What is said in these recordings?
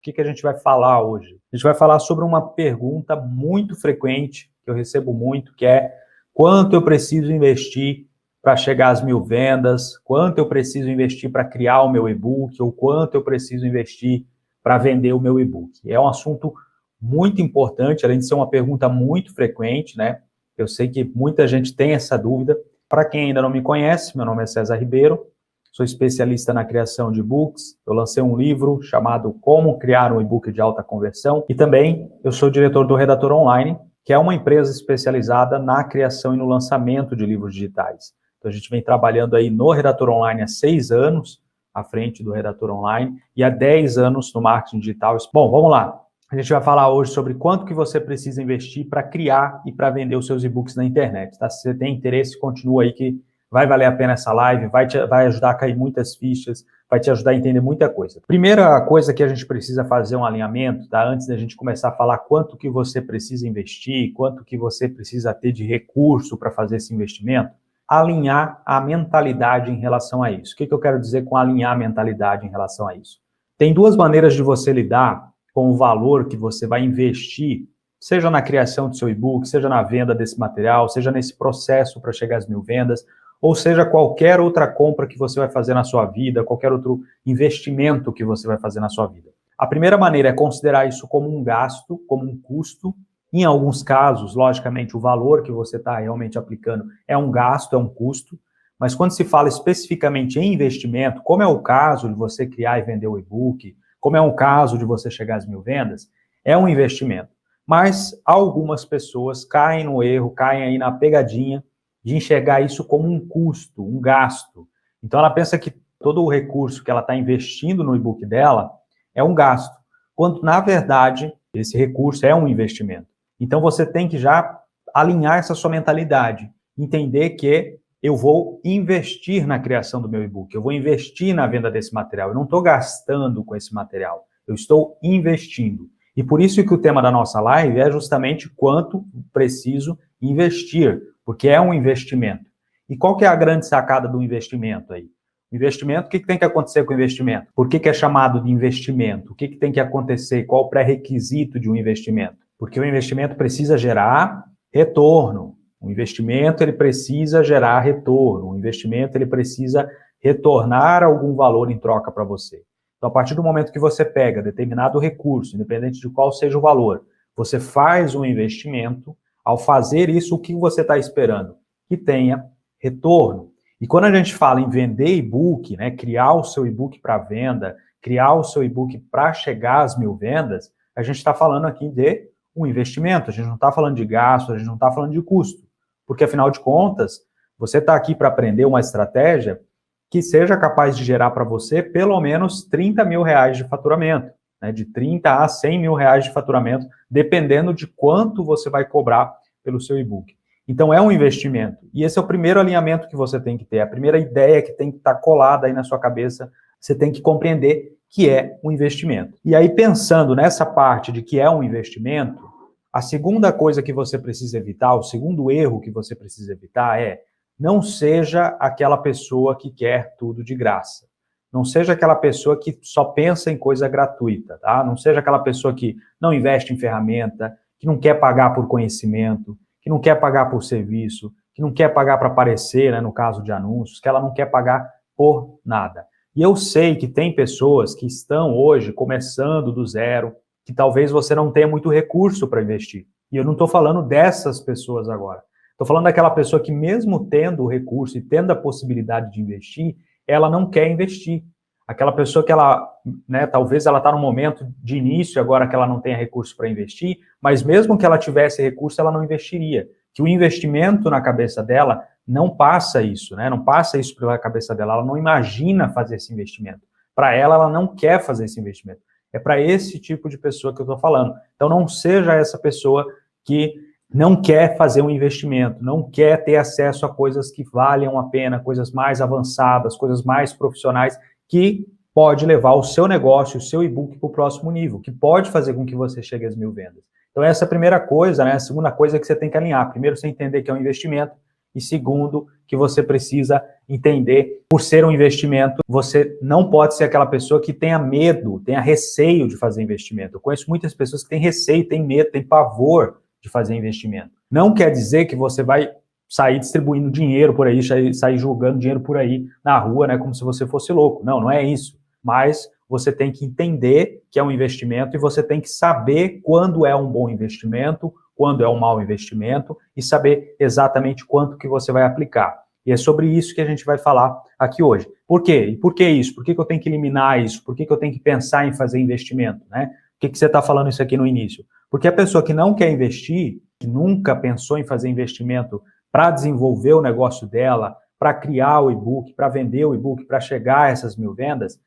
que a gente vai falar hoje? A gente vai falar sobre uma pergunta muito frequente, que eu recebo muito, que é: quanto eu preciso investir para chegar às 1000 vendas? Quanto eu preciso investir para criar o meu e-book? Ou quanto eu preciso investir para vender o meu e-book? É um assunto muito importante, além de ser uma pergunta muito frequente, né? Eu sei que muita gente tem essa dúvida. Para quem ainda não me conhece, meu nome é César Ribeiro, sou especialista na criação de e-books. Eu lancei um livro chamado Como Criar um E-book de Alta Conversão, e também eu sou diretor do Redator Online, que é uma empresa especializada na criação e no lançamento de livros digitais. Então a gente vem trabalhando aí no Redator Online há 6 anos, à frente do Redator Online, e há 10 anos no marketing digital. Bom, vamos lá. A gente vai falar hoje sobre quanto que você precisa investir para criar e para vender os seus e-books na internet. Tá? Se você tem interesse, continua aí que vai valer a pena essa live, vai ajudar a cair muitas fichas, vai te ajudar a entender muita coisa. Primeira coisa que a gente precisa fazer um alinhamento, tá? Antes da gente começar a falar quanto que você precisa investir, quanto que você precisa ter de recurso para fazer esse investimento, alinhar a mentalidade em relação a isso. O que eu quero dizer com alinhar a mentalidade em relação a isso? Tem 2 maneiras de você lidar com o valor que você vai investir, seja na criação do seu e-book, seja na venda desse material, seja nesse processo para chegar às 1000 vendas, ou seja, qualquer outra compra que você vai fazer na sua vida, qualquer outro investimento que você vai fazer na sua vida. A primeira maneira é considerar isso como um gasto, como um custo. Em alguns casos, logicamente, o valor que você está realmente aplicando é um gasto, é um custo, mas quando se fala especificamente em investimento, como é o caso de você criar e vender o e-book, como é um caso de você chegar às 1000 vendas, é um investimento. Mas algumas pessoas caem no erro, caem aí na pegadinha de enxergar isso como um custo, um gasto. Então ela pensa que todo o recurso que ela está investindo no e-book dela é um gasto, quando na verdade esse recurso é um investimento. Então você tem que já alinhar essa sua mentalidade, entender que eu vou investir na criação do meu e-book, eu vou investir na venda desse material, eu não estou gastando com esse material, eu estou investindo. E por isso que o tema da nossa live é justamente quanto preciso investir, porque é um investimento. E qual que é a grande sacada do investimento aí? O investimento, o que tem que acontecer com o investimento? Por que é chamado de investimento? O que tem que acontecer? Qual o pré-requisito de um investimento? Porque o investimento precisa gerar retorno. O investimento ele precisa gerar retorno. O investimento ele precisa retornar algum valor em troca para você. Então, a partir do momento que você pega determinado recurso, independente de qual seja o valor, você faz um investimento. Ao fazer isso, o que você está esperando? Que tenha retorno. E quando a gente fala em vender e-book, né, criar o seu e-book para venda, criar o seu e-book para chegar às 1000 vendas, a gente está falando aqui de um investimento, a gente não está falando de gasto, a gente não está falando de custo. Porque, afinal de contas, você está aqui para aprender uma estratégia que seja capaz de gerar para você pelo menos 30 mil reais de faturamento, né, de 30 a 100 mil reais de faturamento, dependendo de quanto você vai cobrar pelo seu e-book. Então, é um investimento. E esse é o primeiro alinhamento que você tem que ter, a primeira ideia que tem que estar colada aí na sua cabeça, você tem que compreender que é um investimento. E aí, pensando nessa parte de que é um investimento, a segunda coisa que você precisa evitar, o segundo erro que você precisa evitar é: não seja aquela pessoa que quer tudo de graça. Não seja aquela pessoa que só pensa em coisa gratuita, tá? Não seja aquela pessoa que não investe em ferramenta, que não quer pagar por conhecimento, que não quer pagar por serviço, que não quer pagar para aparecer, né, no caso de anúncios, que ela não quer pagar por nada. E eu sei que tem pessoas que estão hoje começando do zero, que talvez você não tenha muito recurso para investir. E eu não estou falando dessas pessoas agora. Estou falando daquela pessoa que, mesmo tendo o recurso e tendo a possibilidade de investir, ela não quer investir. Aquela pessoa que ela, né, talvez ela está no momento de início agora que ela não tenha recurso para investir, mas mesmo que ela tivesse recurso, ela não investiria. Que o investimento na cabeça dela não passa isso, né? Não passa isso pela cabeça dela, ela não imagina fazer esse investimento. Para ela, ela não quer fazer esse investimento. É para esse tipo de pessoa que eu estou falando. Então, não seja essa pessoa que não quer fazer um investimento, não quer ter acesso a coisas que valham a pena, coisas mais avançadas, coisas mais profissionais, que pode levar o seu negócio, o seu e-book para o próximo nível, que pode fazer com que você chegue às 1000 vendas. Então, essa é a primeira coisa, né? A segunda coisa que você tem que alinhar. Primeiro, você entender que é um investimento, E segundo, que você precisa entender, por ser um investimento, você não pode ser aquela pessoa que tenha medo, tenha receio de fazer investimento. Eu conheço muitas pessoas que têm receio, têm medo, têm pavor de fazer investimento. Não quer dizer que você vai sair distribuindo dinheiro por aí, sair jogando dinheiro por aí na rua, né, como se você fosse louco. Não, não é isso. Mas você tem que entender que é um investimento e você tem que saber quando é um bom investimento, quando é um mau investimento e saber exatamente quanto que você vai aplicar. E é sobre isso que a gente vai falar aqui hoje. Por quê? E por que isso? Por que eu tenho que eliminar isso? Por que eu tenho que pensar em fazer investimento? Né? Por que você está falando isso aqui no início? Porque a pessoa que não quer investir, que nunca pensou em fazer investimento para desenvolver o negócio dela, para criar o e-book, para vender o e-book, para chegar a essas 1000 vendas,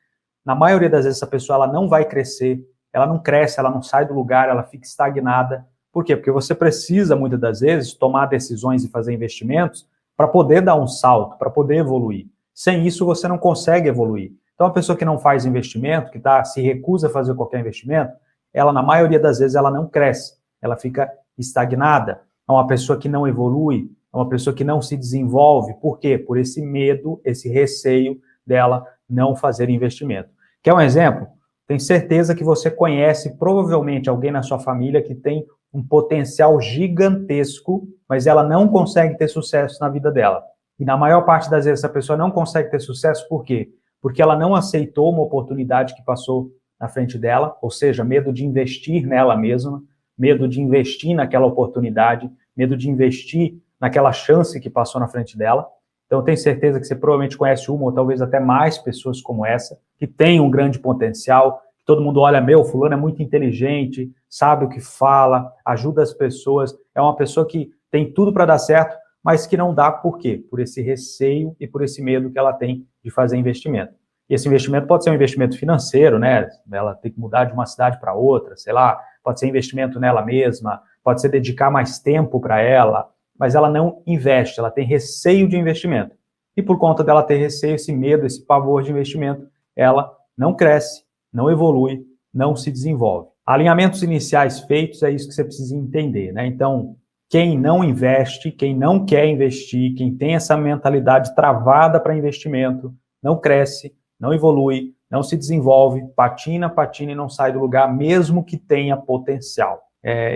na maioria das vezes essa pessoa ela não vai crescer, ela não cresce, ela não sai do lugar, ela fica estagnada. Por quê? Porque você precisa, muitas das vezes, tomar decisões e fazer investimentos para poder dar um salto, para poder evoluir. Sem isso, você não consegue evoluir. Então, a pessoa que não faz investimento, que se recusa a fazer qualquer investimento, ela, na maioria das vezes, ela não cresce, ela fica estagnada. É uma pessoa que não evolui, é uma pessoa que não se desenvolve. Por quê? Por esse medo, esse receio dela não fazer investimento. Quer um exemplo? Tenho certeza que você conhece provavelmente alguém na sua família que tem um potencial gigantesco, mas ela não consegue ter sucesso na vida dela. E na maior parte das vezes essa pessoa não consegue ter sucesso por quê? Porque ela não aceitou uma oportunidade que passou na frente dela, ou seja, medo de investir nela mesma, medo de investir naquela oportunidade, medo de investir naquela chance que passou na frente dela. Então, eu tenho certeza que você provavelmente conhece uma ou talvez até mais pessoas como essa, que tem um grande potencial, que todo mundo olha, fulano é muito inteligente, sabe o que fala, ajuda as pessoas, é uma pessoa que tem tudo para dar certo, mas que não dá por quê? Por esse receio e por esse medo que ela tem de fazer investimento. E esse investimento pode ser um investimento financeiro, né? Ela tem que mudar de uma cidade para outra, sei lá, pode ser investimento nela mesma, pode ser dedicar mais tempo para ela, mas ela não investe, ela tem receio de investimento. E por conta dela ter receio, esse medo, esse pavor de investimento, ela não cresce, não evolui, não se desenvolve. Alinhamentos iniciais feitos, é isso que você precisa entender, né? Então, quem não investe, quem não quer investir, quem tem essa mentalidade travada para investimento, não cresce, não evolui, não se desenvolve, patina e não sai do lugar, mesmo que tenha potencial.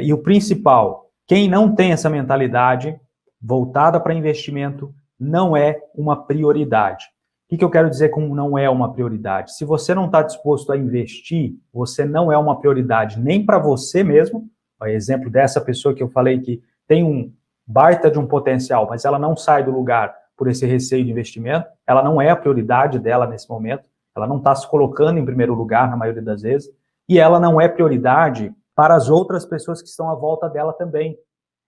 E o principal, quem não tem essa mentalidade voltada para investimento não é uma prioridade. O que eu quero dizer com não é uma prioridade? Se você não está disposto a investir, você não é uma prioridade nem para você mesmo. O exemplo dessa pessoa que eu falei que tem um baita de um potencial, mas ela não sai do lugar por esse receio de investimento, ela não é a prioridade dela nesse momento, ela não está se colocando em primeiro lugar na maioria das vezes, e ela não é prioridade para as outras pessoas que estão à volta dela também.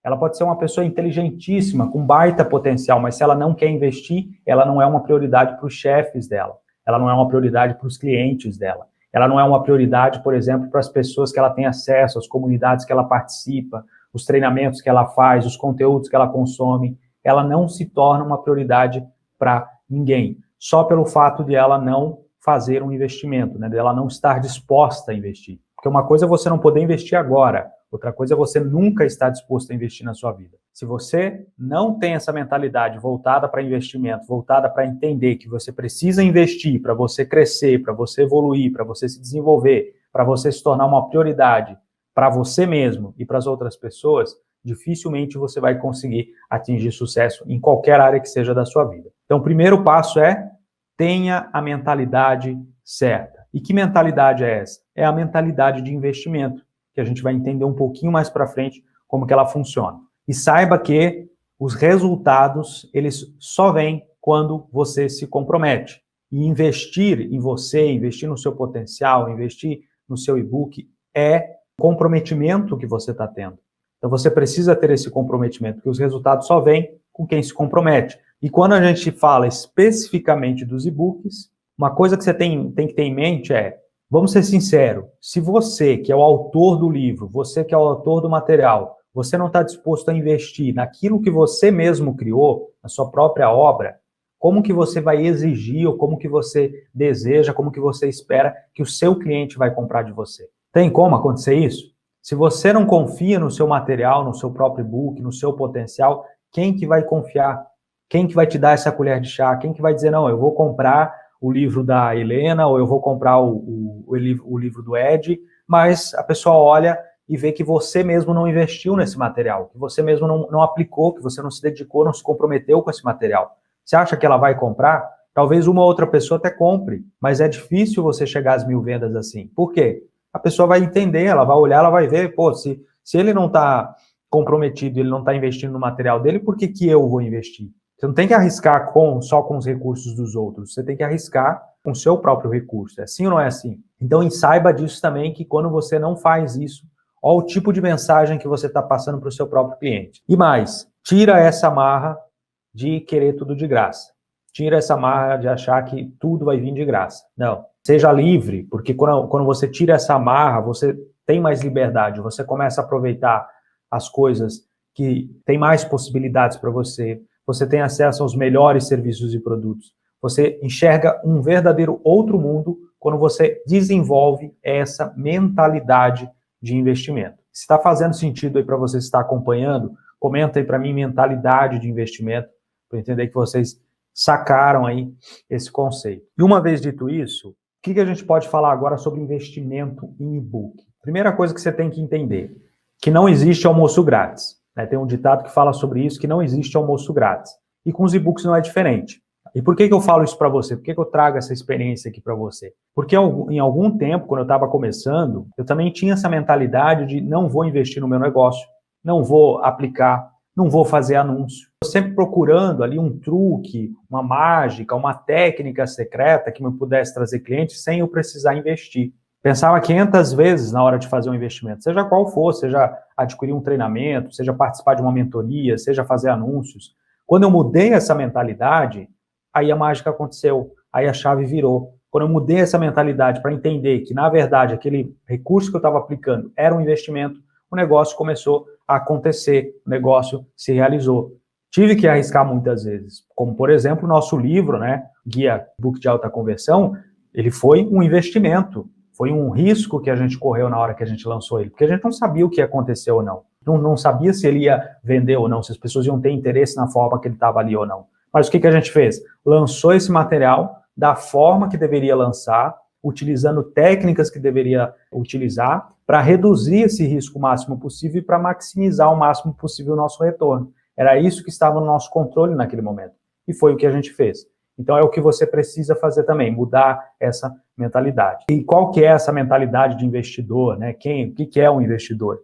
Ela pode ser uma pessoa inteligentíssima, com baita potencial, mas se ela não quer investir, ela não é uma prioridade para os chefes dela, ela não é uma prioridade para os clientes dela, ela não é uma prioridade, por exemplo, para as pessoas que ela tem acesso, as comunidades que ela participa, os treinamentos que ela faz, os conteúdos que ela consome, ela não se torna uma prioridade para ninguém, só pelo fato de ela não fazer um investimento, né, de ela não estar disposta a investir. Porque uma coisa é você não poder investir agora, outra coisa é você nunca estar disposto a investir na sua vida. Se você não tem essa mentalidade voltada para investimento, voltada para entender que você precisa investir para você crescer, para você evoluir, para você se desenvolver, para você se tornar uma prioridade para você mesmo e para as outras pessoas, dificilmente você vai conseguir atingir sucesso em qualquer área que seja da sua vida. Então, o primeiro passo é tenha a mentalidade certa. E que mentalidade é essa? É a mentalidade de investimento, que a gente vai entender um pouquinho mais para frente como que ela funciona. E saiba que os resultados, eles só vêm quando você se compromete. E investir em você, investir no seu potencial, investir no seu e-book é comprometimento que você está tendo. Então você precisa ter esse comprometimento, porque os resultados só vêm com quem se compromete. E quando a gente fala especificamente dos e-books, uma coisa que você tem que ter em mente é, vamos ser sinceros, se você, que é o autor do livro, você que é o autor do material, você não está disposto a investir naquilo que você mesmo criou, na sua própria obra, como que você vai exigir, ou como que você deseja, como que você espera que o seu cliente vai comprar de você? Tem como acontecer isso? Se você não confia no seu material, no seu próprio e-book, no seu potencial, quem que vai confiar? Quem que vai te dar essa colher de chá? Quem que vai dizer, não, eu vou comprar o livro da Helena, ou eu vou comprar o livro do Ed, mas a pessoa olha e vê que você mesmo não investiu nesse material, que você mesmo não aplicou, que você não se dedicou, não se comprometeu com esse material. Você acha que ela vai comprar? Talvez uma outra pessoa até compre, mas é difícil você chegar às 1000 vendas assim. Por quê? A pessoa vai entender, ela vai olhar, ela vai ver, pô, se ele não está comprometido, ele não está investindo no material dele, por que eu vou investir? Você não tem que arriscar só com os recursos dos outros, você tem que arriscar com o seu próprio recurso. É assim ou não é assim? Então, saiba disso também, que quando você não faz isso, olha o tipo de mensagem que você está passando para o seu próprio cliente. E mais, tira essa marra de querer tudo de graça. Tira essa marra de achar que tudo vai vir de graça. Não. Seja livre, porque quando você tira essa marra, você tem mais liberdade, você começa a aproveitar as coisas que tem mais possibilidades para você, você tem acesso aos melhores serviços e produtos, você enxerga um verdadeiro outro mundo quando você desenvolve essa mentalidade de investimento. Se está fazendo sentido aí para você estar acompanhando, comenta aí para mim mentalidade de investimento, para entender que vocês sacaram aí esse conceito. E uma vez dito isso, o que a gente pode falar agora sobre investimento em e-book? Primeira coisa que você tem que entender, que não existe almoço grátis. Né? Tem um ditado que fala sobre isso, que não existe almoço grátis. E com os e-books não é diferente. E por que eu falo isso para você? Por que eu trago essa experiência aqui para você? Porque em algum tempo, quando eu estava começando, eu também tinha essa mentalidade de não vou investir no meu negócio, não vou aplicar, não vou fazer anúncio. Estou sempre procurando ali um truque, uma mágica, uma técnica secreta que me pudesse trazer clientes sem eu precisar investir. Pensava 500 vezes na hora de fazer um investimento, seja qual for, seja adquirir um treinamento, seja participar de uma mentoria, seja fazer anúncios. Quando eu mudei essa mentalidade, aí a mágica aconteceu, aí a chave virou. Quando eu mudei essa mentalidade para entender que, na verdade, aquele recurso que eu estava aplicando era um investimento, o negócio começou a acontecer, o negócio se realizou. Tive que arriscar muitas vezes, como, por exemplo, o nosso livro, né, Guia Book de Alta Conversão, ele foi um investimento, foi um risco que a gente correu na hora que a gente lançou ele, porque a gente não sabia o que ia acontecer ou não. Não sabia se ele ia vender ou não, se as pessoas iam ter interesse na forma que ele estava ali ou não. Mas o que a gente fez? Lançou esse material da forma que deveria lançar, utilizando técnicas que deveria utilizar para reduzir esse risco o máximo possível e para maximizar o máximo possível o nosso retorno. Era isso que estava no nosso controle naquele momento. E foi o que a gente fez. Então é o que você precisa fazer também, mudar essa mentalidade. E qual que é essa mentalidade de investidor, né? O que é um investidor?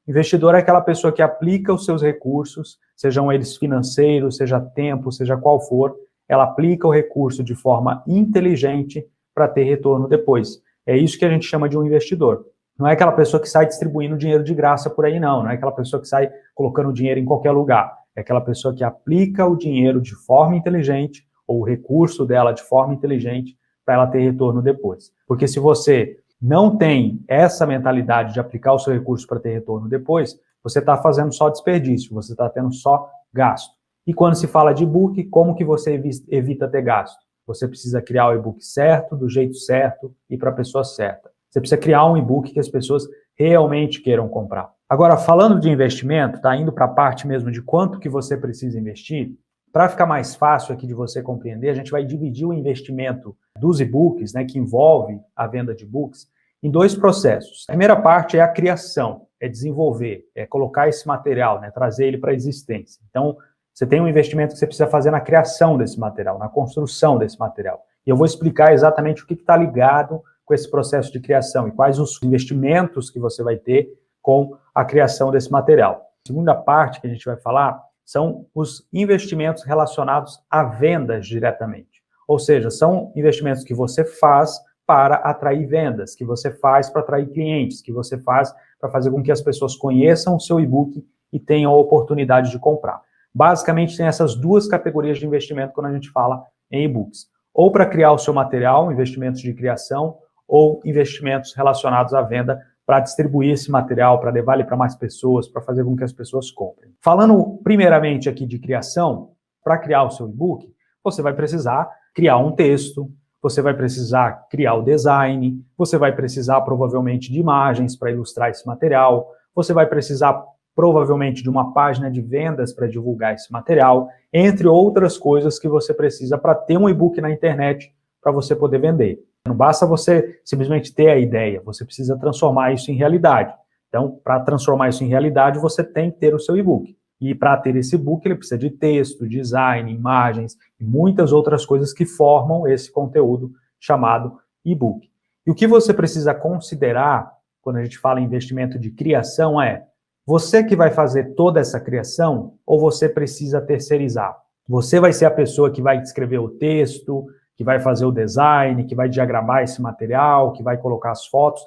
Investidor é aquela pessoa que aplica os seus recursos, sejam eles financeiros, seja tempo, seja qual for, ela aplica o recurso de forma inteligente para ter retorno depois. É isso que a gente chama de um investidor. Não é aquela pessoa que sai distribuindo dinheiro de graça por aí, não. Não é aquela pessoa que sai colocando dinheiro em qualquer lugar. É aquela pessoa que aplica o dinheiro de forma inteligente, ou o recurso dela de forma inteligente, para ela ter retorno depois. Porque se você não tem essa mentalidade de aplicar o seu recurso para ter retorno depois, você está fazendo só desperdício, você está tendo só gasto. E quando se fala de e-book, como que você evita ter gasto? Você precisa criar o e-book certo, do jeito certo e para a pessoa certa. Você precisa criar um e-book que as pessoas realmente queiram comprar. Agora, falando de investimento, tá indo para a parte mesmo de quanto que você precisa investir. Para ficar mais fácil aqui de você compreender, a gente vai dividir o investimento dos e-books, né, que envolve a venda de e-books, em dois processos. A primeira parte é a criação, é desenvolver, é colocar esse material, né, trazer ele para a existência. Então, você tem um investimento que você precisa fazer na criação desse material, na construção desse material. E eu vou explicar exatamente o que está ligado com esse processo de criação e quais os investimentos que você vai ter com a criação desse material. A segunda parte que a gente vai falar são os investimentos relacionados a vendas diretamente. Ou seja, são investimentos que você faz para atrair vendas, que você faz para atrair clientes, que você faz para fazer com que as pessoas conheçam o seu e-book e tenham a oportunidade de comprar. Basicamente, tem essas duas categorias de investimento quando a gente fala em e-books. Ou para criar o seu material, investimentos de criação, ou investimentos relacionados à venda para distribuir esse material, para levar ele para mais pessoas, para fazer com que as pessoas comprem. Falando primeiramente aqui de criação, para criar o seu e-book, você vai precisar criar um texto, você vai precisar criar o design, você vai precisar provavelmente de imagens para ilustrar esse material, você vai precisar provavelmente de uma página de vendas para divulgar esse material, entre outras coisas que você precisa para ter um e-book na internet para você poder vender. Não basta você simplesmente ter a ideia, você precisa transformar isso em realidade. Então, para transformar isso em realidade, você tem que ter o seu e-book. E para ter esse e-book, ele precisa de texto, design, imagens e muitas outras coisas que formam esse conteúdo chamado e-book. E o que você precisa considerar quando a gente fala em investimento de criação é: você que vai fazer toda essa criação ou você precisa terceirizar? Você vai ser a pessoa que vai escrever o texto, que vai fazer o design, que vai diagramar esse material, que vai colocar as fotos?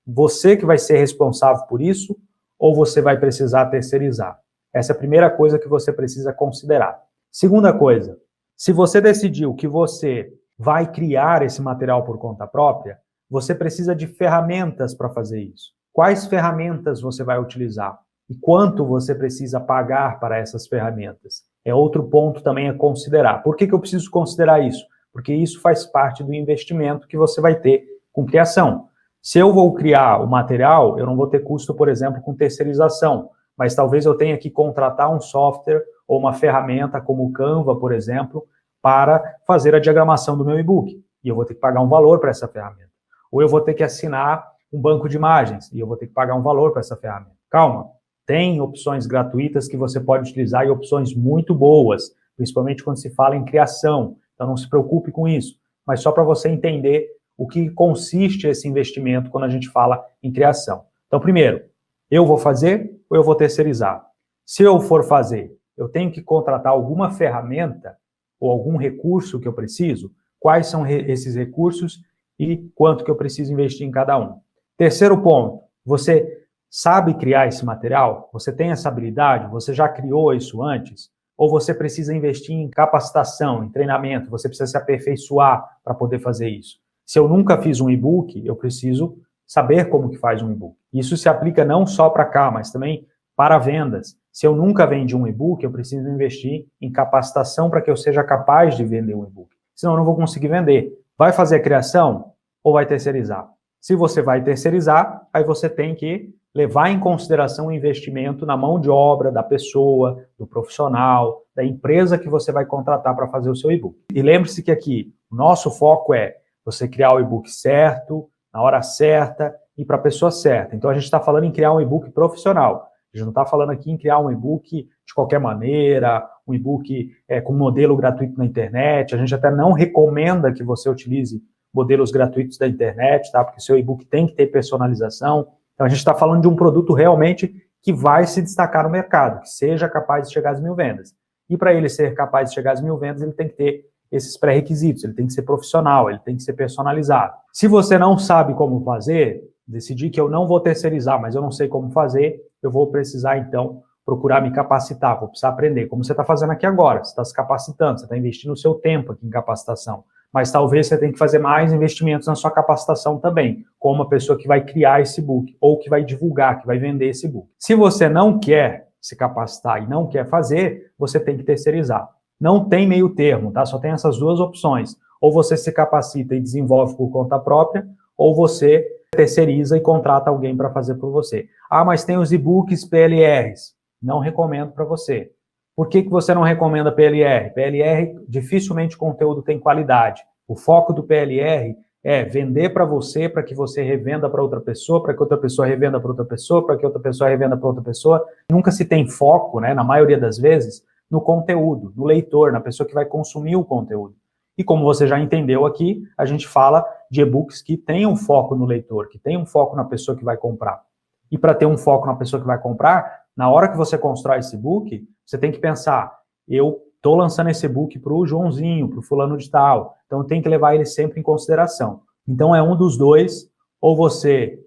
Você que vai ser responsável por isso ou você vai precisar terceirizar? Essa é a primeira coisa que você precisa considerar. Segunda coisa, se você decidiu que você vai criar esse material por conta própria, você precisa de ferramentas para fazer isso. Quais ferramentas você vai utilizar? E quanto você precisa pagar para essas ferramentas? É outro ponto também a considerar. Por que eu preciso considerar isso? Porque isso faz parte do investimento que você vai ter com criação. Se eu vou criar o material, eu não vou ter custo, por exemplo, com terceirização, mas talvez eu tenha que contratar um software ou uma ferramenta como o Canva, por exemplo, para fazer a diagramação do meu e-book. E eu vou ter que pagar um valor para essa ferramenta. Ou eu vou ter que assinar um banco de imagens e eu vou ter que pagar um valor para essa ferramenta. Calma, tem opções gratuitas que você pode utilizar e opções muito boas, principalmente quando se fala em criação. Então não se preocupe com isso, mas só para você entender o que consiste esse investimento quando a gente fala em criação. Então, primeiro, eu vou fazer ou eu vou terceirizar? Se eu for fazer, eu tenho que contratar alguma ferramenta ou algum recurso que eu preciso? Quais são esses recursos e quanto que eu preciso investir em cada um? Terceiro ponto, você sabe criar esse material? Você tem essa habilidade? Você já criou isso antes? Ou você precisa investir em capacitação, em treinamento? Você precisa se aperfeiçoar para poder fazer isso? Se eu nunca fiz um e-book, eu preciso saber como que faz um e-book. Isso se aplica não só para cá, mas também para vendas. Se eu nunca vendi um e-book, eu preciso investir em capacitação para que eu seja capaz de vender um e-book. Senão eu não vou conseguir vender. Vai fazer a criação ou vai terceirizar? Se você vai terceirizar, aí você tem que levar em consideração o investimento na mão de obra da pessoa, do profissional, da empresa que você vai contratar para fazer o seu e-book. E lembre-se que aqui o nosso foco é você criar o e-book certo, na hora certa e para a pessoa certa. Então a gente está falando em criar um e-book profissional. A gente não está falando aqui em criar um e-book de qualquer maneira, um e-book com modelo gratuito na internet. A gente até não recomenda que você utilize modelos gratuitos da internet, tá? Porque seu e-book tem que ter personalização. Então a gente está falando de um produto realmente que vai se destacar no mercado, que seja capaz de chegar às 1000 vendas. E para ele ser capaz de chegar às 1000 vendas, ele tem que ter esses pré-requisitos, ele tem que ser profissional, ele tem que ser personalizado. Se você não sabe como fazer, decidir que eu não vou terceirizar, mas eu não sei como fazer, eu vou precisar, então, procurar me capacitar, vou precisar aprender, como você está fazendo aqui agora, você está se capacitando, você está investindo o seu tempo aqui em capacitação, mas talvez você tenha que fazer mais investimentos na sua capacitação também, como uma pessoa que vai criar esse e-book, ou que vai divulgar, que vai vender esse e-book. Se você não quer se capacitar e não quer fazer, você tem que terceirizar. Não tem meio termo, tá? Só tem essas duas opções. Ou você se capacita e desenvolve por conta própria, ou você terceiriza e contrata alguém para fazer por você. Ah, mas tem os e-books PLRs. Não recomendo para você. Por que você não recomenda PLR? PLR, dificilmente o conteúdo tem qualidade. O foco do PLR é vender para você, para que você revenda para outra pessoa, para que outra pessoa revenda para outra pessoa, para que outra pessoa revenda para outra pessoa. Nunca se tem foco, né, na maioria das vezes, no conteúdo, no leitor, na pessoa que vai consumir o conteúdo. E como você já entendeu aqui, a gente fala de e-books que tem um foco no leitor, que tem um foco na pessoa que vai comprar. E para ter um foco na pessoa que vai comprar, na hora que você constrói esse e-book, você tem que pensar, eu estou lançando esse e-book para o Joãozinho, para o fulano de tal, então eu tenho que levar ele sempre em consideração. Então é um dos dois, ou você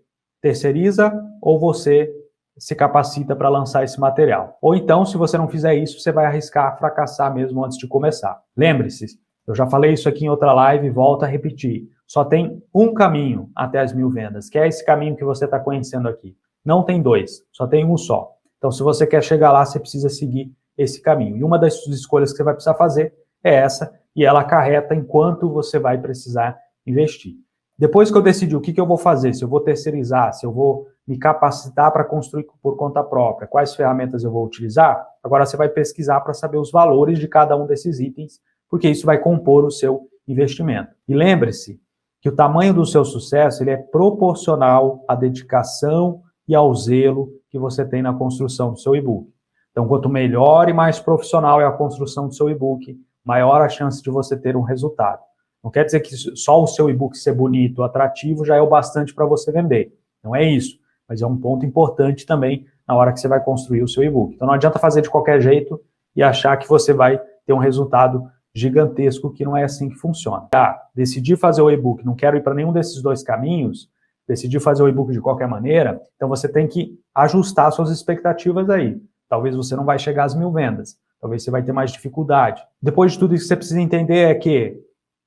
terceiriza, ou você se capacita para lançar esse material. Ou então, se você não fizer isso, você vai arriscar fracassar mesmo antes de começar. Lembre-se, eu já falei isso aqui em outra live e volto a repetir. Só tem um caminho até as 1000 vendas, que é esse caminho que você está conhecendo aqui. Não tem dois, só tem um só. Então, se você quer chegar lá, você precisa seguir esse caminho. E uma das suas escolhas que você vai precisar fazer é essa, e ela acarreta em quanto você vai precisar investir. Depois que eu decidi o que eu vou fazer, se eu vou terceirizar, se eu vou me capacitar para construir por conta própria, quais ferramentas eu vou utilizar, agora você vai pesquisar para saber os valores de cada um desses itens, porque isso vai compor o seu investimento. E lembre-se que o tamanho do seu sucesso ele é proporcional à dedicação e ao zelo que você tem na construção do seu e-book. Então, quanto melhor e mais profissional é a construção do seu e-book, maior a chance de você ter um resultado. Não quer dizer que só o seu e-book ser bonito, atrativo, já é o bastante para você vender. Não é isso. Mas é um ponto importante também na hora que você vai construir o seu e-book. Então, não adianta fazer de qualquer jeito e achar que você vai ter um resultado gigantesco, que não é assim que funciona. Decidi fazer o e-book, não quero ir para nenhum desses dois caminhos, decidi fazer o e-book de qualquer maneira, então você tem que ajustar suas expectativas aí. Talvez você não vai chegar às 1000 vendas, talvez você vai ter mais dificuldade. Depois de tudo isso, você precisa entender é que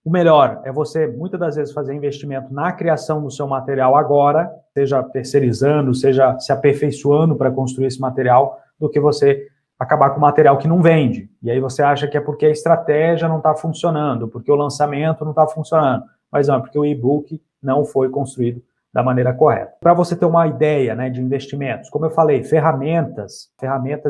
o melhor é você, muitas das vezes, fazer investimento na criação do seu material agora, seja terceirizando, seja se aperfeiçoando para construir esse material, do que você acabar com material que não vende. E aí você acha que é porque a estratégia não está funcionando, porque o lançamento não está funcionando. Mas não, é porque o e-book não foi construído da maneira correta. Para você ter uma ideia, né, de investimentos, como eu falei, ferramentas,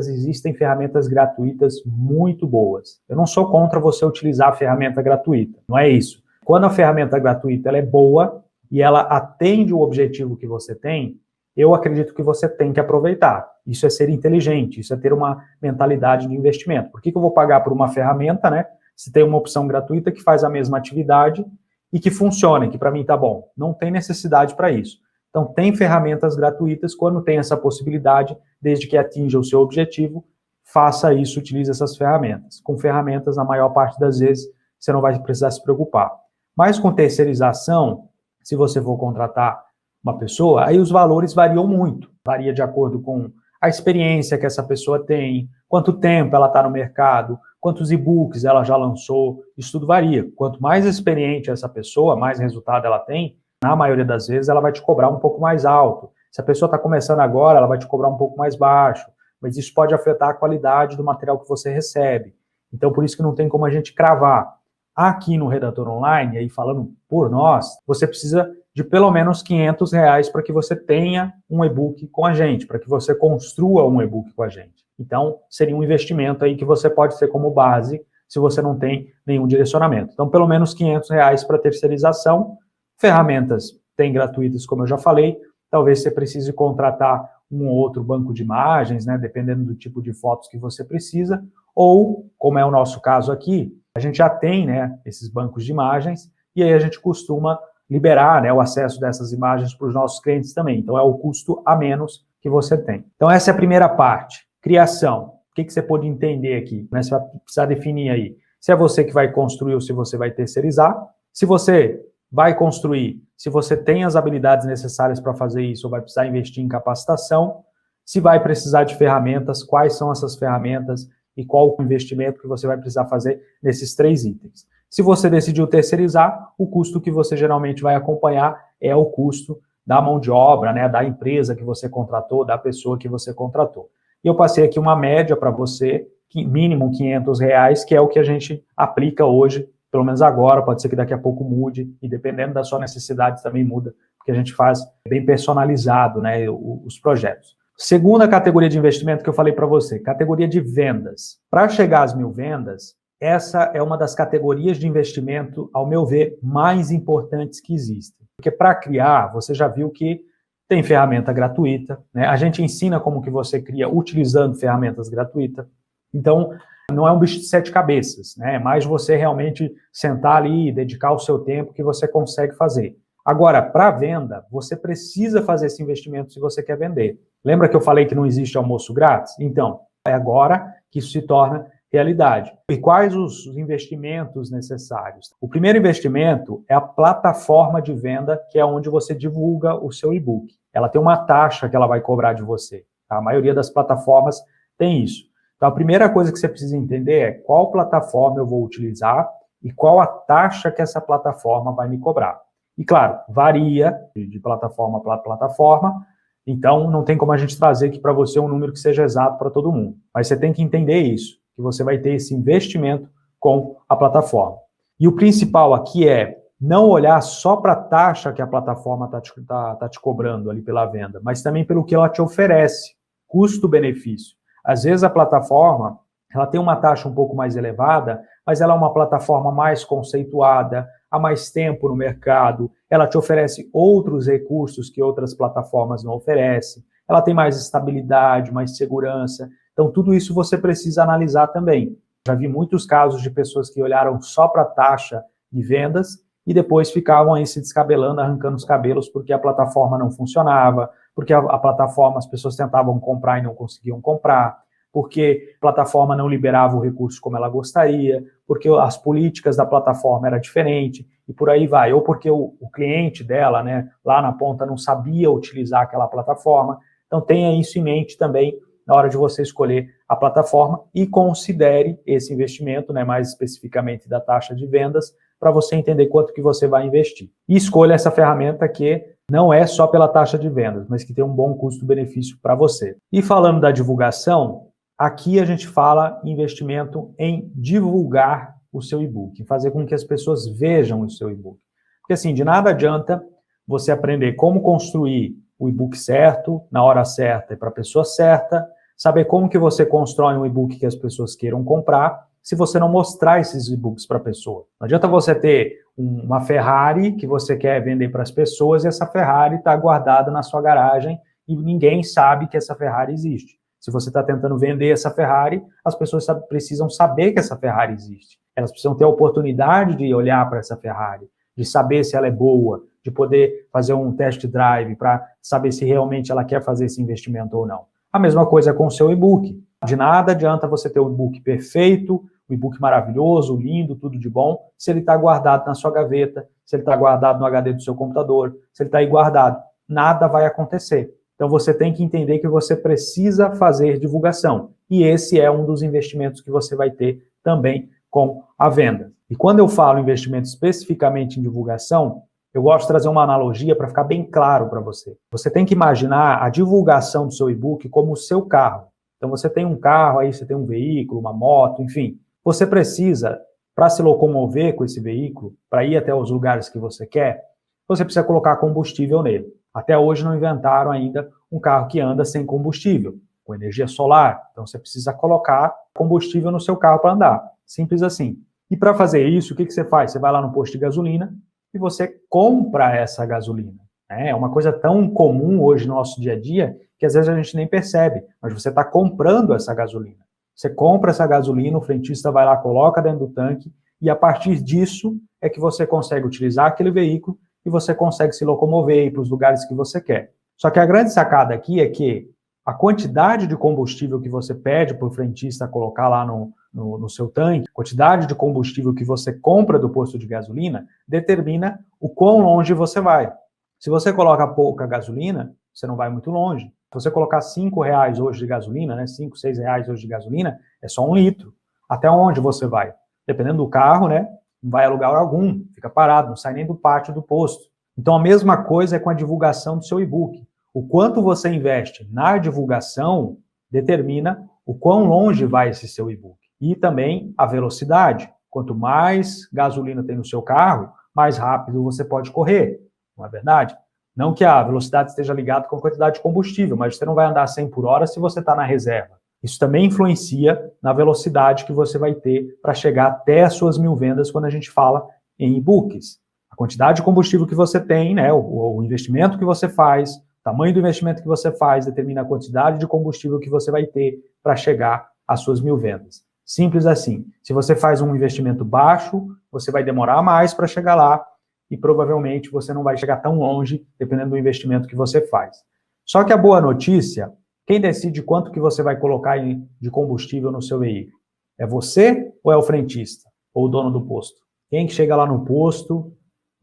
existem ferramentas gratuitas muito boas. Eu não sou contra você utilizar a ferramenta gratuita, não é isso. Quando a ferramenta gratuita ela é boa e ela atende o objetivo que você tem, eu acredito que você tem que aproveitar. Isso é ser inteligente, isso é ter uma mentalidade de investimento. Por que eu vou pagar por uma ferramenta, né, se tem uma opção gratuita que faz a mesma atividade e que funcione, que para mim tá bom? Não tem necessidade para isso. Então, tem ferramentas gratuitas, quando tem essa possibilidade, desde que atinja o seu objetivo, faça isso, utilize essas ferramentas. Com ferramentas, na maior parte das vezes, você não vai precisar se preocupar. Mas com terceirização, se você for contratar uma pessoa, aí os valores variam muito. Varia de acordo com a experiência que essa pessoa tem, quanto tempo ela está no mercado, quantos e-books ela já lançou, isso tudo varia. Quanto mais experiente essa pessoa, mais resultado ela tem, na maioria das vezes ela vai te cobrar um pouco mais alto. Se a pessoa está começando agora, ela vai te cobrar um pouco mais baixo, mas isso pode afetar a qualidade do material que você recebe. Então, por isso que não tem como a gente cravar. Aqui no Redator Online, aí falando por nós, você precisa de pelo menos R$500 para que você tenha um e-book com a gente, para que você construa um e-book com a gente. Então, seria um investimento aí que você pode ter como base se você não tem nenhum direcionamento. Então, pelo menos R$500 para terceirização. Ferramentas tem gratuitas, como eu já falei. Talvez você precise contratar um ou outro banco de imagens, né, dependendo do tipo de fotos que você precisa. Ou, como é o nosso caso aqui, a gente já tem, né, esses bancos de imagens e aí a gente costuma liberar, né, o acesso dessas imagens para os nossos clientes também. Então, é o custo a menos que você tem. Então, essa é a primeira parte. Criação. O que você pode entender aqui? Né? Você vai precisar definir aí se é você que vai construir ou se você vai terceirizar. Se você vai construir, se você tem as habilidades necessárias para fazer isso ou vai precisar investir em capacitação. Se vai precisar de ferramentas, quais são essas ferramentas e qual o investimento que você vai precisar fazer nesses 3 itens. Se você decidiu terceirizar, o custo que você geralmente vai acompanhar é o custo da mão de obra, né, da empresa que você contratou, da pessoa que você contratou. E eu passei aqui uma média para você, mínimo R$500, que é o que a gente aplica hoje, pelo menos agora, pode ser que daqui a pouco mude, e dependendo da sua necessidade também muda, porque a gente faz bem personalizado, né, os projetos. Segunda categoria de investimento que eu falei para você, categoria de vendas. Para chegar às 1000 vendas, essa é uma das categorias de investimento, ao meu ver, mais importantes que existem. Porque para criar, você já viu que tem ferramenta gratuita, né? A gente ensina como que você cria utilizando ferramentas gratuitas. Então, não é um bicho de 7 cabeças, né? É mais você realmente sentar ali e dedicar o seu tempo que você consegue fazer. Agora, para venda, você precisa fazer esse investimento se você quer vender. Lembra que eu falei que não existe almoço grátis? Então, é agora que isso se torna realidade. E quais os investimentos necessários? O primeiro investimento é a plataforma de venda, que é onde você divulga o seu e-book. Ela tem uma taxa que ela vai cobrar de você. Tá? A maioria das plataformas tem isso. Então, a primeira coisa que você precisa entender é qual plataforma eu vou utilizar e qual a taxa que essa plataforma vai me cobrar. E, claro, varia de plataforma para plataforma, então não tem como a gente trazer aqui para você um número que seja exato para todo mundo. Mas você tem que entender isso, que você vai ter esse investimento com a plataforma. E o principal aqui é não olhar só para a taxa que a plataforma está te cobrando ali pela venda, mas também pelo que ela te oferece, custo-benefício. Às vezes a plataforma ela tem uma taxa um pouco mais elevada, mas ela é uma plataforma mais conceituada, há mais tempo no mercado, ela te oferece outros recursos que outras plataformas não oferecem, ela tem mais estabilidade, mais segurança. Então, tudo isso você precisa analisar também. Já vi muitos casos de pessoas que olharam só para a taxa de vendas e depois ficavam aí se descabelando, arrancando os cabelos porque a plataforma não funcionava, porque a plataforma as pessoas tentavam comprar e não conseguiam comprar, porque a plataforma não liberava o recurso como ela gostaria, porque as políticas da plataforma eram diferentes, e por aí vai. Ou porque o cliente dela, né, lá na ponta, não sabia utilizar aquela plataforma. Então tenha isso em mente também na hora de você escolher a plataforma e considere esse investimento, né, mais especificamente da taxa de vendas, para você entender quanto que você vai investir. E escolha essa ferramenta que não é só pela taxa de vendas, mas que tem um bom custo-benefício para você. E falando da divulgação, aqui a gente fala investimento em divulgar o seu e-book, fazer com que as pessoas vejam o seu e-book. Porque assim, de nada adianta você aprender como construir o e-book certo, na hora certa e para a pessoa certa, saber como que você constrói um e-book que as pessoas queiram comprar, se você não mostrar esses e-books para a pessoa. Não adianta você ter uma Ferrari que você quer vender para as pessoas e essa Ferrari está guardada na sua garagem e ninguém sabe que essa Ferrari existe. Se você está tentando vender essa Ferrari, as pessoas precisam saber que essa Ferrari existe. Elas precisam ter a oportunidade de olhar para essa Ferrari, de saber se ela é boa, de poder fazer um test drive para saber se realmente ela quer fazer esse investimento ou não. A mesma coisa com o seu e-book. De nada adianta você ter um e-book perfeito, um e-book maravilhoso, lindo, tudo de bom, se ele está guardado na sua gaveta, se ele está guardado no HD do seu computador, se ele está aí guardado. Nada vai acontecer. Então, você tem que entender que você precisa fazer divulgação. E esse é um dos investimentos que você vai ter também com a venda. E quando eu falo investimento especificamente em divulgação, eu gosto de trazer uma analogia para ficar bem claro para você. Você tem que imaginar a divulgação do seu e-book como o seu carro. Então, você tem um carro, aí você tem um veículo, uma moto, enfim. Você precisa, para se locomover com esse veículo, para ir até os lugares que você quer, você precisa colocar combustível nele. Até hoje não inventaram ainda um carro que anda sem combustível, com energia solar. Então você precisa colocar combustível no seu carro para andar. Simples assim. E para fazer isso, o que você faz? Você vai lá no posto de gasolina e você compra essa gasolina. É uma coisa tão comum hoje no nosso dia a dia que às vezes a gente nem percebe, mas você está comprando essa gasolina. Você compra essa gasolina, o frentista vai lá, coloca dentro do tanque e a partir disso é que você consegue utilizar aquele veículo e você consegue se locomover para os lugares que você quer. Só que a grande sacada aqui é que a quantidade de combustível que você pede para o frentista colocar lá no seu tanque, a quantidade de combustível que você compra do posto de gasolina, determina o quão longe você vai. Se você coloca pouca gasolina, você não vai muito longe. Se você colocar R$5 hoje de gasolina, né, R$5, R$6 hoje de gasolina, é só 1 litro. Até onde você vai? Dependendo do carro, né? Não vai a lugar algum, fica parado, não sai nem do pátio do posto. Então a mesma coisa é com a divulgação do seu e-book. O quanto você investe na divulgação determina o quão longe vai esse seu e-book. E também a velocidade. Quanto mais gasolina tem no seu carro, mais rápido você pode correr, não é verdade? Não que a velocidade esteja ligada com a quantidade de combustível, mas você não vai andar 100 por hora se você está na reserva. Isso também influencia na velocidade que você vai ter para chegar até as suas 1000 vendas quando a gente fala em e-books. A quantidade de combustível que você tem, né, o investimento que você faz, o tamanho do investimento que você faz, determina a quantidade de combustível que você vai ter para chegar às suas 1000 vendas. Simples assim. Se você faz um investimento baixo, você vai demorar mais para chegar lá e provavelmente você não vai chegar tão longe, dependendo do investimento que você faz. Só que a boa notícia, quem decide quanto que você vai colocar de combustível no seu veículo? É você ou é o frentista? Ou o dono do posto? Quem que chega lá no posto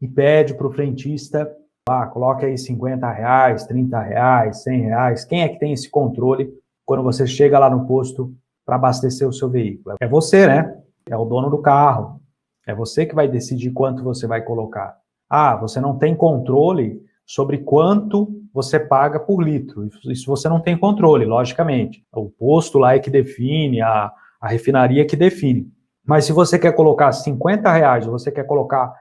e pede para o frentista, coloca aí R$50, R$30, R$100, quem é que tem esse controle quando você chega lá no posto para abastecer o seu veículo? É você, né? É o dono do carro. É você que vai decidir quanto você vai colocar. Você não tem controle sobre quanto você paga por litro. Isso você não tem controle, logicamente. O posto lá é que define, a refinaria que define. Mas se você quer colocar R$50 ou você quer colocar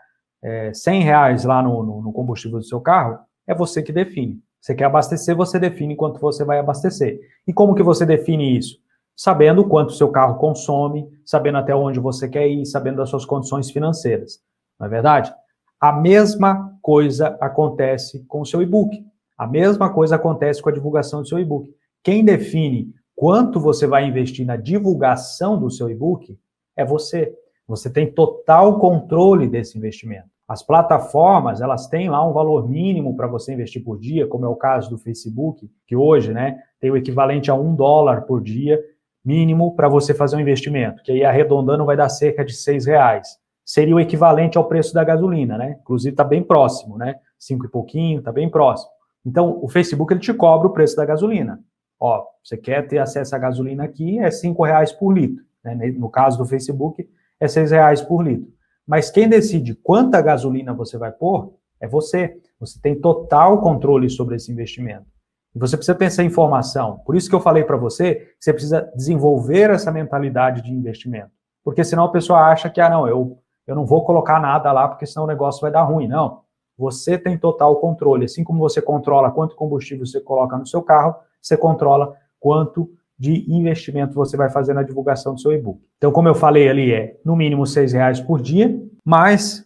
R$100 lá no combustível do seu carro, é você que define. Você quer abastecer, você define quanto você vai abastecer. E como que você define isso? Sabendo o quanto o seu carro consome, sabendo até onde você quer ir, sabendo das suas condições financeiras. Não é verdade? A mesma coisa acontece com o seu e-book. A mesma coisa acontece com a divulgação do seu e-book. Quem define quanto você vai investir na divulgação do seu e-book é você. Você tem total controle desse investimento. As plataformas, elas têm lá um valor mínimo para você investir por dia, como é o caso do Facebook, que hoje, né, tem o equivalente a $1 por dia mínimo para você fazer um investimento, que aí arredondando vai dar cerca de R$6. Seria o equivalente ao preço da gasolina, né? Inclusive está bem próximo, né? 5 e pouquinho, está bem próximo. Então, o Facebook ele te cobra o preço da gasolina. Ó, você quer ter acesso à gasolina aqui, é R$5 por litro. Né? No caso do Facebook, é R$6 por litro. Mas quem decide quanta gasolina você vai pôr é você. Você tem total controle sobre esse investimento. E você precisa ter essa informação. Por isso que eu falei para você que você precisa desenvolver essa mentalidade de investimento. Porque senão a pessoa acha que, não, eu não vou colocar nada lá porque senão o negócio vai dar ruim. Não. Você tem total controle. Assim como você controla quanto combustível você coloca no seu carro, você controla quanto de investimento você vai fazer na divulgação do seu e-book. Então, como eu falei ali, no mínimo R$6 por dia, mas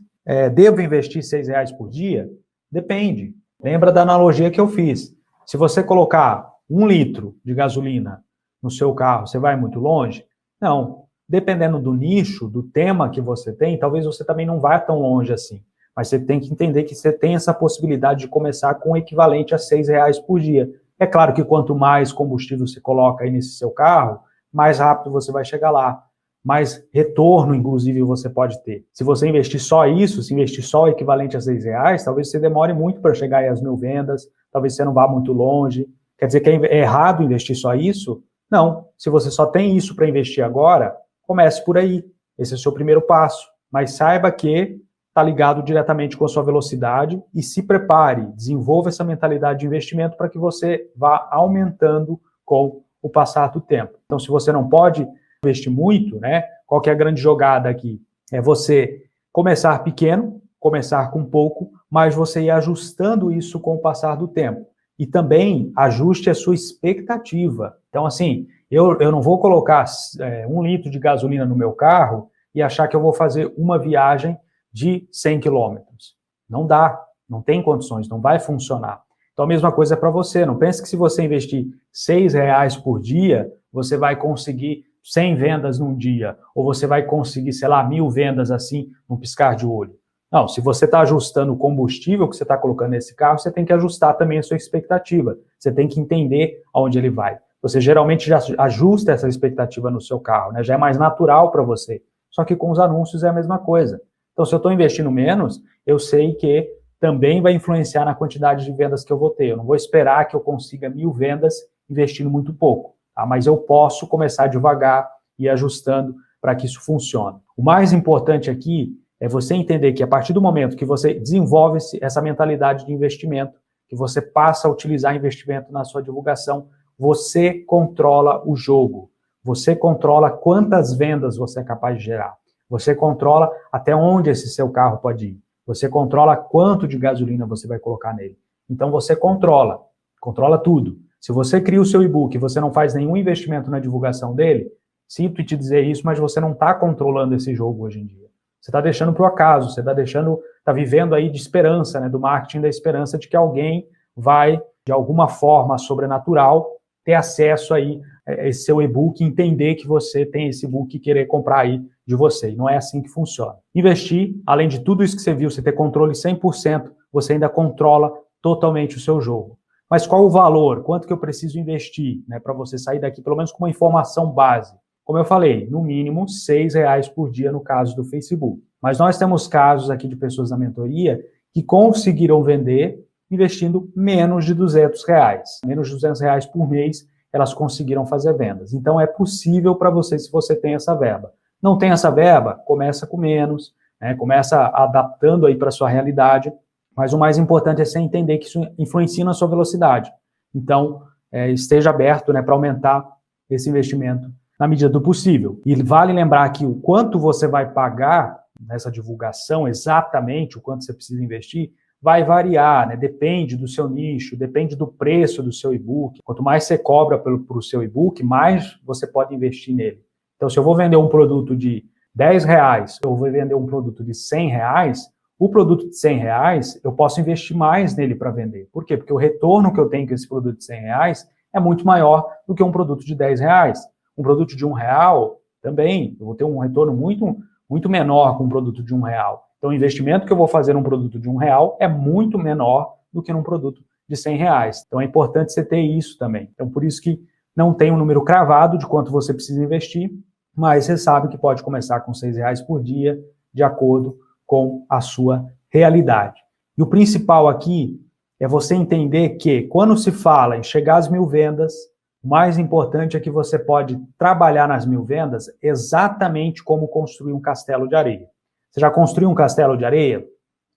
devo investir R$6 por dia? Depende. Lembra da analogia que eu fiz. Se você colocar 1 litro de gasolina no seu carro, você vai muito longe? Não. Dependendo do nicho, do tema que você tem, talvez você também não vá tão longe assim. Mas você tem que entender que você tem essa possibilidade de começar com o equivalente a R$6 por dia. É claro que quanto mais combustível você coloca aí nesse seu carro, mais rápido você vai chegar lá. Mais retorno, inclusive, você pode ter. Se você investir só isso, se investir só o equivalente a R$6, talvez você demore muito para chegar aí às 1.000 vendas, talvez você não vá muito longe. Quer dizer que é errado investir só isso? Não. Se você só tem isso para investir agora, comece por aí. Esse é o seu primeiro passo. Mas saiba que está ligado diretamente com a sua velocidade e se prepare, desenvolva essa mentalidade de investimento para que você vá aumentando com o passar do tempo. Então, se você não pode investir muito, né? Qual que é a grande jogada aqui? É você começar pequeno, começar com pouco, mas você ir ajustando isso com o passar do tempo. E também ajuste a sua expectativa. Então, assim, eu não vou colocar 1 litro de gasolina no meu carro e achar que eu vou fazer uma viagem de 100 quilômetros. Não dá, não tem condições, não vai funcionar. Então, a mesma coisa é para você. Não pense que se você investir R$6 por dia, você vai conseguir 100 vendas num dia, ou você vai conseguir, 1.000 vendas assim, num piscar de olho. Não, se você está ajustando o combustível que você está colocando nesse carro, você tem que ajustar também a sua expectativa. Você tem que entender aonde ele vai. Você geralmente já ajusta essa expectativa no seu carro, né? Já é mais natural para você. Só que com os anúncios é a mesma coisa. Então, se eu estou investindo menos, eu sei que também vai influenciar na quantidade de vendas que eu vou ter. Eu não vou esperar que eu consiga 1.000 vendas investindo muito pouco, tá? Mas eu posso começar devagar e ajustando para que isso funcione. O mais importante aqui é você entender que a partir do momento que você desenvolve essa mentalidade de investimento, que você passa a utilizar investimento na sua divulgação, você controla o jogo. Você controla quantas vendas você é capaz de gerar. Você controla até onde esse seu carro pode ir. Você controla quanto de gasolina você vai colocar nele. Então você controla tudo. Se você cria o seu e-book e você não faz nenhum investimento na divulgação dele, sinto te dizer isso, mas você não está controlando esse jogo hoje em dia. Você está deixando para o acaso, você está vivendo aí de esperança, né, do marketing da esperança de que alguém vai, de alguma forma sobrenatural, ter acesso aí a esse seu e-book, entender que você tem esse e-book e querer comprar aí de você. E não é assim que funciona. Investir, além de tudo isso que você viu, você ter controle 100%, você ainda controla totalmente o seu jogo. Mas qual o valor? Quanto que eu preciso investir, né, para você sair daqui, pelo menos com uma informação base? Como eu falei, no mínimo R$6 por dia no caso do Facebook. Mas nós temos casos aqui de pessoas na mentoria que conseguiram vender investindo menos de R$200. Menos de R$200 por mês, elas conseguiram fazer vendas. Então, é possível para você se você tem essa verba. Não tem essa verba? Começa com menos, né? Começa adaptando aí para a sua realidade. Mas o mais importante é você entender que isso influencia na sua velocidade. Então, esteja aberto, né, para aumentar esse investimento na medida do possível. E vale lembrar que o quanto você vai pagar nessa divulgação exatamente o quanto você precisa investir, vai variar, né? Depende do seu nicho, depende do preço do seu e-book. Quanto mais você cobra pelo seu e-book, mais você pode investir nele. Então, se eu vou vender um produto de R$10, eu vou vender um produto de R$100, o produto de R$100, eu posso investir mais nele para vender. Por quê? Porque o retorno que eu tenho com esse produto de R$100 é muito maior do que um produto de R$10. Um produto de R$1 também, eu vou ter um retorno muito menor com um produto de R$1. Então, o investimento que eu vou fazer num produto de R$1 é muito menor do que num produto de R$100. Então, é importante você ter isso também. Então, por isso que não tem um número cravado de quanto você precisa investir, mas você sabe que pode começar com R$6 por dia, de acordo com a sua realidade. E o principal aqui é você entender que, quando se fala em chegar às 1.000 vendas, o mais importante é que você pode trabalhar nas 1.000 vendas exatamente como construir um castelo de areia. Você já construiu um castelo de areia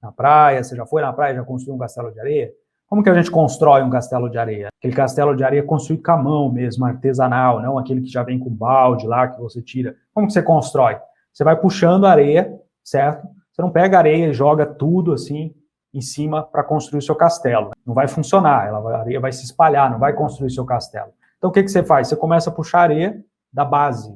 na praia? Você já foi na praia e já construiu um castelo de areia? Como que a gente constrói um castelo de areia? Aquele castelo de areia construído com a mão mesmo, artesanal, não aquele que já vem com balde lá, que você tira. Como que você constrói? Você vai puxando a areia, certo? Você não pega a areia e joga tudo assim em cima para construir o seu castelo. Não vai funcionar, a areia vai se espalhar, não vai construir o seu castelo. Então o que você faz? Você começa a puxar a areia da base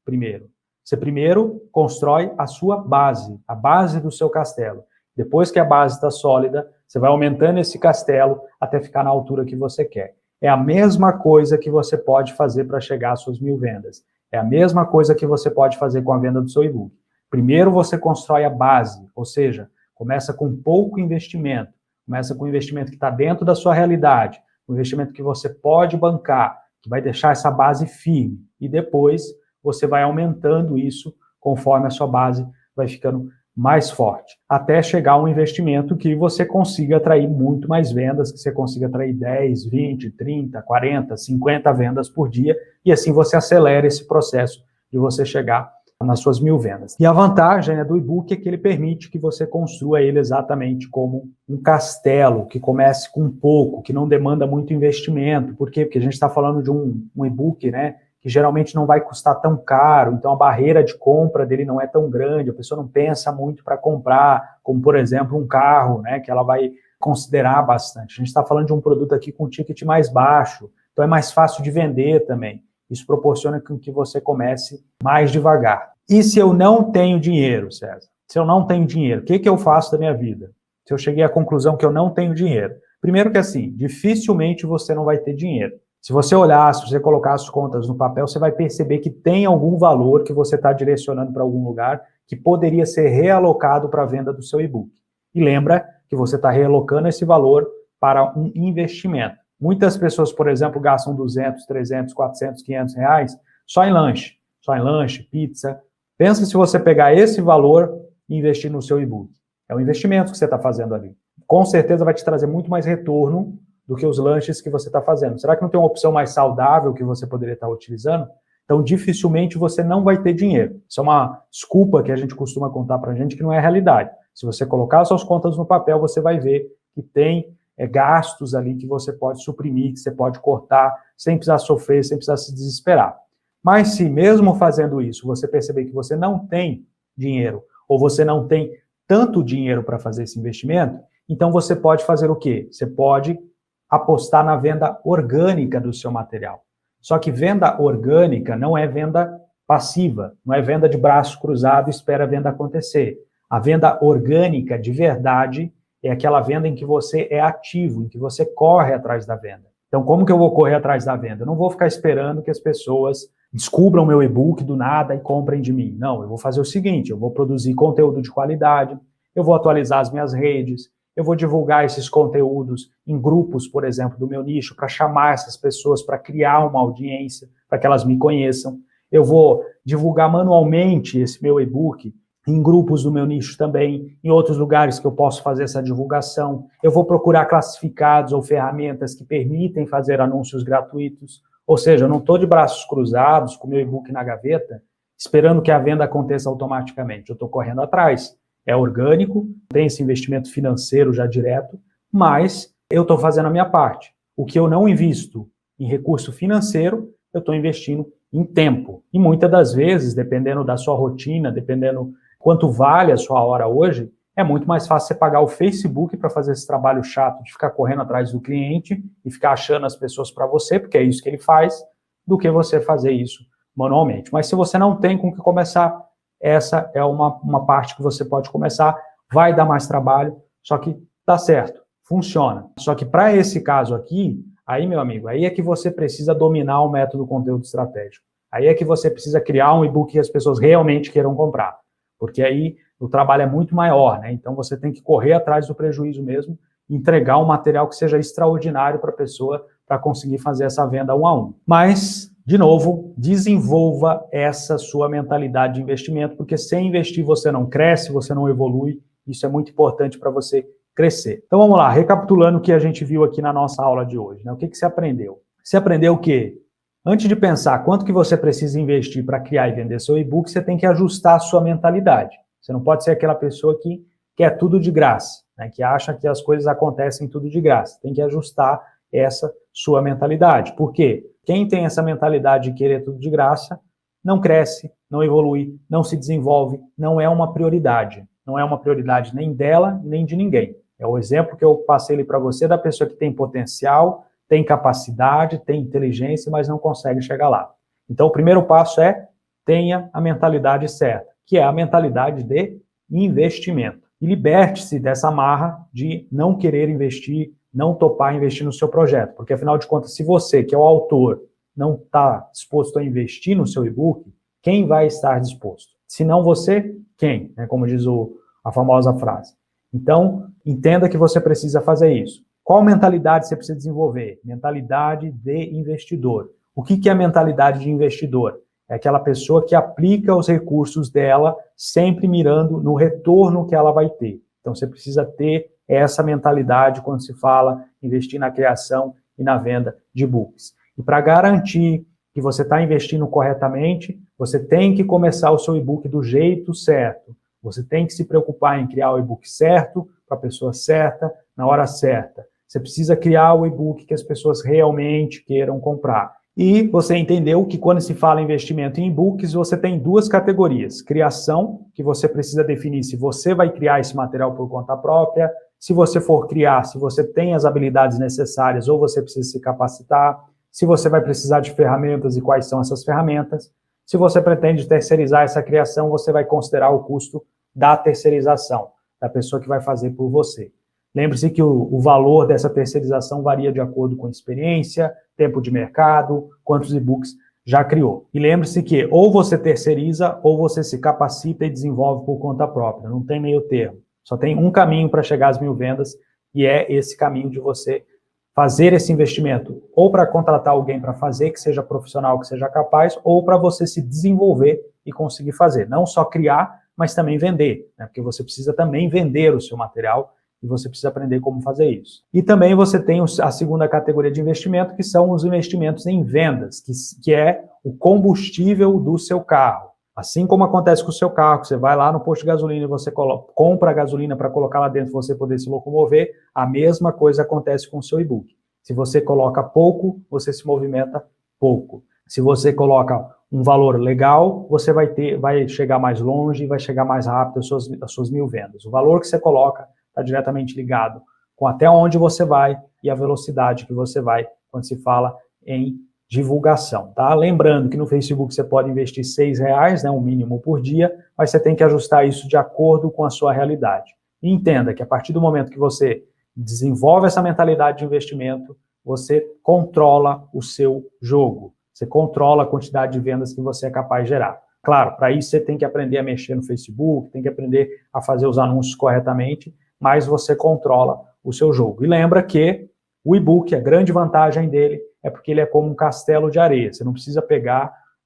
primeiro. Você primeiro constrói a sua base, a base do seu castelo. Depois que a base está sólida, você vai aumentando esse castelo até ficar na altura que você quer. É a mesma coisa que você pode fazer para chegar às suas 1.000 vendas. É a mesma coisa que você pode fazer com a venda do seu e-book. Primeiro você constrói a base, ou seja, começa com pouco investimento. Começa com um investimento que está dentro da sua realidade, um investimento que você pode bancar, que vai deixar essa base firme. E depois você vai aumentando isso conforme a sua base vai ficando mais forte, até chegar a um investimento que você consiga atrair muito mais vendas, que você consiga atrair 10, 20, 30, 40, 50 vendas por dia, e assim você acelera esse processo de você chegar nas suas 1.000 vendas. E a vantagem, né, do e-book é que ele permite que você construa ele exatamente como um castelo, que comece com pouco, que não demanda muito investimento. Por quê? Porque a gente está falando de um e-book, né, que geralmente não vai custar tão caro, então a barreira de compra dele não é tão grande, a pessoa não pensa muito para comprar, como, por exemplo, um carro, né, que ela vai considerar bastante. A gente está falando de um produto aqui com ticket mais baixo, então é mais fácil de vender também. Isso proporciona que você comece mais devagar. E se eu não tenho dinheiro, César? Se eu não tenho dinheiro, o que eu faço da minha vida? Se eu cheguei à conclusão que eu não tenho dinheiro. Primeiro que assim, dificilmente você não vai ter dinheiro. Se você olhar, se você colocar as contas no papel, você vai perceber que tem algum valor que você está direcionando para algum lugar que poderia ser realocado para a venda do seu e-book. E lembra que você está realocando esse valor para um investimento. Muitas pessoas, por exemplo, gastam 200, 300, 400, 500 reais só em lanche, pizza. Pensa se você pegar esse valor e investir no seu e-book. É um investimento que você está fazendo ali. Com certeza vai te trazer muito mais retorno do que os lanches que você está fazendo. Será que não tem uma opção mais saudável que você poderia estar utilizando? Então, dificilmente você não vai ter dinheiro. Isso é uma desculpa que a gente costuma contar para a gente, que não é a realidade. Se você colocar as suas contas no papel, você vai ver que tem gastos ali que você pode suprimir, que você pode cortar, sem precisar sofrer, sem precisar se desesperar. Mas se mesmo fazendo isso, você perceber que você não tem dinheiro, ou você não tem tanto dinheiro para fazer esse investimento, então você pode fazer o quê? Você pode apostar na venda orgânica do seu material. Só que venda orgânica não é venda passiva, não é venda de braço cruzado e espera a venda acontecer. A venda orgânica, de verdade, é aquela venda em que você é ativo, em que você corre atrás da venda. Então, como que eu vou correr atrás da venda? Eu não vou ficar esperando que as pessoas descubram meu e-book do nada e comprem de mim. Não, eu vou fazer o seguinte, eu vou produzir conteúdo de qualidade, eu vou atualizar as minhas redes, eu vou divulgar esses conteúdos em grupos, por exemplo, do meu nicho, para chamar essas pessoas, para criar uma audiência, para que elas me conheçam. Eu vou divulgar manualmente esse meu e-book em grupos do meu nicho também, em outros lugares que eu posso fazer essa divulgação. Eu vou procurar classificados ou ferramentas que permitem fazer anúncios gratuitos. Ou seja, eu não estou de braços cruzados com o meu e-book na gaveta, esperando que a venda aconteça automaticamente. Eu estou correndo atrás. É orgânico, tem esse investimento financeiro já direto, mas eu estou fazendo a minha parte. O que eu não invisto em recurso financeiro, eu estou investindo em tempo. E muitas das vezes, dependendo da sua rotina, dependendo quanto vale a sua hora hoje, é muito mais fácil você pagar o Facebook para fazer esse trabalho chato de ficar correndo atrás do cliente e ficar achando as pessoas para você, porque é isso que ele faz, do que você fazer isso manualmente. Mas se você não tem com o que começar, essa é uma parte que você pode começar, vai dar mais trabalho, só que dá certo, funciona. Só que para esse caso aqui, aí, meu amigo, aí é que você precisa dominar o método conteúdo estratégico. Aí é que você precisa criar um e-book que as pessoas realmente queiram comprar. Porque aí o trabalho é muito maior, né? Então você tem que correr atrás do prejuízo mesmo, entregar um material que seja extraordinário para a pessoa para conseguir fazer essa venda 1 a 1. Mas, de novo, desenvolva essa sua mentalidade de investimento, porque sem investir você não cresce, você não evolui. Isso é muito importante para você crescer. Então vamos lá, recapitulando o que a gente viu aqui na nossa aula de hoje, né? O que você aprendeu? Você aprendeu o quê? Antes de pensar quanto que você precisa investir para criar e vender seu e-book, você tem que ajustar a sua mentalidade. Você não pode ser aquela pessoa que quer tudo de graça, né? Que acha que as coisas acontecem tudo de graça. Tem que ajustar essa sua mentalidade. Por quê? Quem tem essa mentalidade de querer tudo de graça, não cresce, não evolui, não se desenvolve, não é uma prioridade. Não é uma prioridade nem dela, nem de ninguém. É o exemplo que eu passei ali para você da pessoa que tem potencial, tem capacidade, tem inteligência, mas não consegue chegar lá. Então, o primeiro passo é tenha a mentalidade certa, que é a mentalidade de investimento. E liberte-se dessa amarra de não querer investir, não topar investir no seu projeto. Porque, afinal de contas, se você, que é o autor, não está disposto a investir no seu e-book, quem vai estar disposto? Se não você, quem? Como diz a famosa frase. Então, entenda que você precisa fazer isso. Qual mentalidade você precisa desenvolver? Mentalidade de investidor. O que é a mentalidade de investidor? É aquela pessoa que aplica os recursos dela sempre mirando no retorno que ela vai ter. Então, você precisa ter essa mentalidade quando se fala investir na criação e na venda de e-books. E para garantir que você está investindo corretamente, você tem que começar o seu e-book do jeito certo. Você tem que se preocupar em criar o e-book certo, para a pessoa certa, na hora certa. Você precisa criar o e-book que as pessoas realmente queiram comprar. E você entendeu que quando se fala em investimento em e-books, você tem duas categorias. Criação, que você precisa definir se você vai criar esse material por conta própria, se você for criar, se você tem as habilidades necessárias ou você precisa se capacitar, se você vai precisar de ferramentas e quais são essas ferramentas. Se você pretende terceirizar essa criação, você vai considerar o custo da terceirização, da pessoa que vai fazer por você. Lembre-se que o valor dessa terceirização varia de acordo com experiência, tempo de mercado, quantos e-books já criou. E lembre-se que ou você terceiriza ou você se capacita e desenvolve por conta própria. Não tem meio termo. Só tem um caminho para chegar às 1000 vendas e é esse caminho de você fazer esse investimento ou para contratar alguém para fazer, que seja profissional, que seja capaz, ou para você se desenvolver e conseguir fazer. Não só criar, mas também vender, né? Porque você precisa também vender o seu material e você precisa aprender como fazer isso. E também você tem a segunda categoria de investimento, que são os investimentos em vendas, que é o combustível do seu carro. Assim como acontece com o seu carro, você vai lá no posto de gasolina e você compra a gasolina para colocar lá dentro para você poder se locomover, a mesma coisa acontece com o seu e-book. Se você coloca pouco, você se movimenta pouco. Se você coloca um valor legal, você vai chegar mais longe e vai chegar mais rápido às suas 1000 vendas. O valor que você coloca está diretamente ligado com até onde você vai e a velocidade que você vai quando se fala em divulgação, tá? Lembrando que no Facebook você pode investir R$6, né, um mínimo por dia, mas você tem que ajustar isso de acordo com a sua realidade. E entenda que a partir do momento que você desenvolve essa mentalidade de investimento, você controla o seu jogo, você controla a quantidade de vendas que você é capaz de gerar. Claro, para isso você tem que aprender a mexer no Facebook, tem que aprender a fazer os anúncios corretamente, mas você controla o seu jogo. E lembra que o e-book, a grande vantagem dele é porque ele é como um castelo de areia. Você não precisa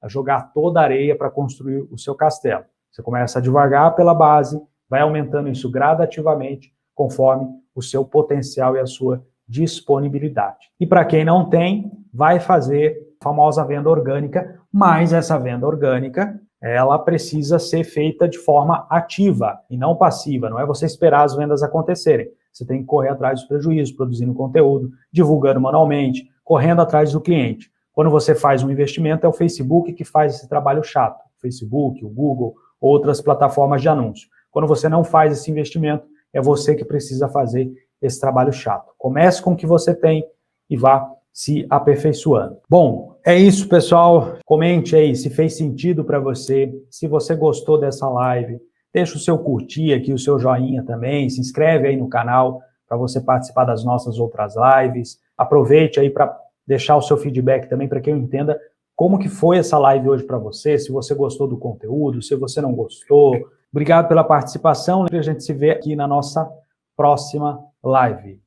jogar toda a areia para construir o seu castelo. Você começa devagar pela base, vai aumentando isso gradativamente, conforme o seu potencial e a sua disponibilidade. E para quem não tem, vai fazer a famosa venda orgânica, mas essa venda orgânica, ela precisa ser feita de forma ativa e não passiva. Não é você esperar as vendas acontecerem. Você tem que correr atrás dos prejuízos, produzindo conteúdo, divulgando manualmente, correndo atrás do cliente. Quando você faz um investimento, é o Facebook que faz esse trabalho chato. O Facebook, o Google, outras plataformas de anúncio. Quando você não faz esse investimento, é você que precisa fazer esse trabalho chato. Comece com o que você tem e vá se aperfeiçoando. Bom, é isso, pessoal. Comente aí se fez sentido para você, se você gostou dessa live. Deixa o seu curtir aqui, o seu joinha também, se inscreve aí no canal para você participar das nossas outras lives. Aproveite aí para deixar o seu feedback também para que eu entenda como que foi essa live hoje para você, se você gostou do conteúdo, se você não gostou. Obrigado pela participação e a gente se vê aqui na nossa próxima live.